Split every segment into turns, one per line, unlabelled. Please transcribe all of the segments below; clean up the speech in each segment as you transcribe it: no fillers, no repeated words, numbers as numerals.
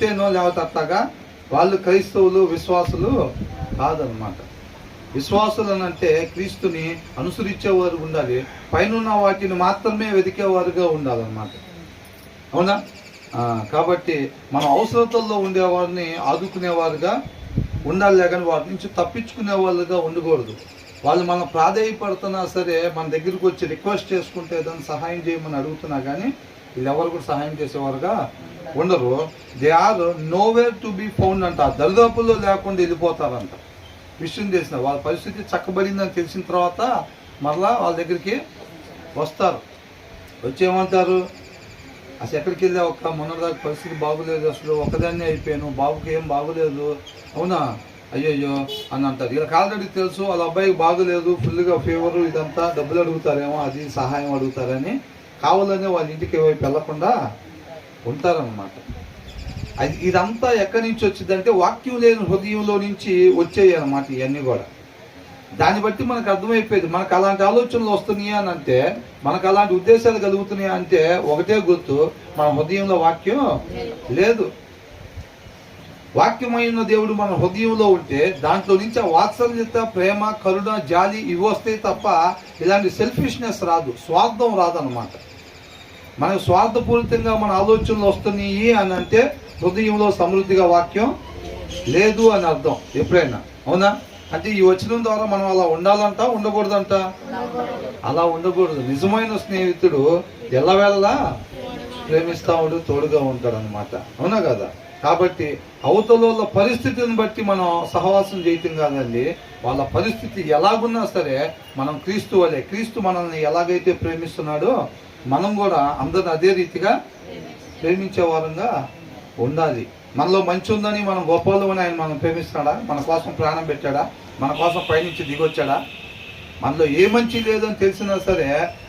చెబితేనో లేకపోతే అట్లాగా వాళ్ళు క్రైస్తవులు విశ్వాసులు కాదనమాట. విశ్వాసులు అంటే క్రీస్తుని అనుసరించేవారు ఉండాలి, పైన వాటిని మాత్రమే వెతికేవారుగా ఉండాలన్నమాట. అవునా? కాబట్టి మనం అవసరతల్లో ఉండేవారిని ఆదుకునేవారుగా ఉండాలి, కానీ వాటి నుంచి తప్పించుకునే వాళ్ళుగా ఉండకూడదు. వాళ్ళు మనం ప్రాధేయపడుతున్నా సరే మన దగ్గరికి వచ్చి రిక్వెస్ట్ చేసుకుంటే దాన్ని సహాయం చేయమని అడుగుతున్నా కానీ వీళ్ళు ఎవరు కూడా సహాయం చేసేవారుగా ఉండరు. They are nowhere to be found అంట. దరిదాపుల్లో లేకుండా వెళ్ళిపోతారంట. విషయం తెలిసిన వాళ్ళ పరిస్థితి చక్కబడిందని తెలిసిన తర్వాత మరలా వాళ్ళ దగ్గరికి వస్తారు. వచ్చేమంటారు, అసలు ఎక్కడికి వెళ్ళా ఒక్క మొన్నదాకా పరిస్థితి బాగోలేదు, అసలు ఒకదాన్నే అయిపోయాను, బాబుకి ఏం బాగోలేదు, అవునా, అయ్యయ్యో అని అంటారు. వీళ్ళకి ఆల్రెడీ తెలుసు వాళ్ళ అబ్బాయికి బాగోలేదు, ఫుల్గా ఫీవరు, ఇదంతా డబ్బులు అడుగుతారేమో, అది సహాయం అడుగుతారని కావాలనే వాళ్ళ ఇంటికి వైపు వెళ్లకుండా ఉంటారన్నమాట. అది ఇదంతా ఎక్కడి నుంచి వచ్చిందంటే వాక్యం లేని హృదయంలో నుంచి వచ్చాయి అన్నమాట ఇవన్నీ కూడా. దాన్ని బట్టి మనకు అర్థమైపోయింది, మనకు అలాంటి ఆలోచనలు వస్తున్నాయా అని అంటే, మనకు అలాంటి ఉద్దేశాలు కలుగుతున్నాయా అంటే ఒకటే గుర్తు, మన హృదయంలో వాక్యం లేదు. వాక్యమైన దేవుడు మన హృదయంలో ఉంటే దాంట్లో నుంచి ఆ వాత్సల్యత, ప్రేమ, కరుణ, జాలి ఇవి వస్తాయి తప్ప ఇలాంటి సెల్ఫిష్నెస్ రాదు, స్వార్థం రాదన్నమాట. మనకు స్వార్థపూరితంగా మన ఆలోచనలు వస్తున్నాయి అని అంటే హృదయంలో సమృద్ధిగా వాక్యం లేదు అని అర్థం ఎప్పుడైనా. అవునా? అంటే ఈ వచనం ద్వారా మనం అలా ఉండాలంట, ఉండకూడదంట? అలా ఉండకూడదు. నిజమైన స్నేహితుడు ఎల్లవేళలా ప్రేమిస్తాడు, తోడుగా ఉంటాడు అనమాట. అవునా కదా? కాబట్టి అవతల పరిస్థితిని బట్టి మనం సహవాసం చేయటం కాదండి. వాళ్ళ పరిస్థితి ఎలాగున్నా సరే మనం క్రీస్తు వలె, క్రీస్తు మనల్ని ఎలాగైతే ప్రేమిస్తున్నాడో మనం కూడా అందరిని అదే రీతిగా ప్రేమించే వారంగా ఉండాలి. మనలో మంచి ఉందని మనం గొప్పవాళ్ళమని ఆయన మనం ప్రేమిస్తున్నాడా? మన కోసం ప్రాణం పెట్టాడా? మన కోసం పైనుంచి దిగొచ్చాడా? మనలో ఏ మంచి లేదని తెలిసినా సరే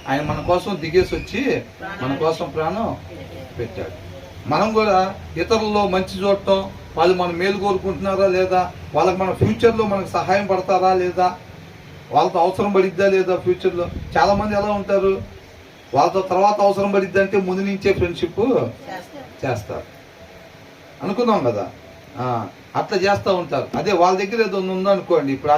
ఆయన మన కోసం దిగేసి వచ్చి మన కోసం ప్రాణం పెట్టాడు. మనం కూడా ఇతరుల్లో మంచి చూడటం, వాళ్ళు మనం మేలు కోరుకుంటున్నారా లేదా, వాళ్ళకి మన ఫ్యూచర్లో మనకు సహాయం పడతారా లేదా, వాళ్ళతో అవసరం పడిద్దా లేదా ఫ్యూచర్లో. చాలామంది ఎలా ఉంటారు, వాళ్ళతో తర్వాత అవసరం పడిద్దంటే ముందు నుంచే ఫ్రెండ్షిప్ చేస్తారు. అనుకున్నాం కదా, అట్లా చేస్తూ ఉంటారు. అదే వాళ్ళ దగ్గర ఏదో ఉందనుకోండి, ఇప్పుడు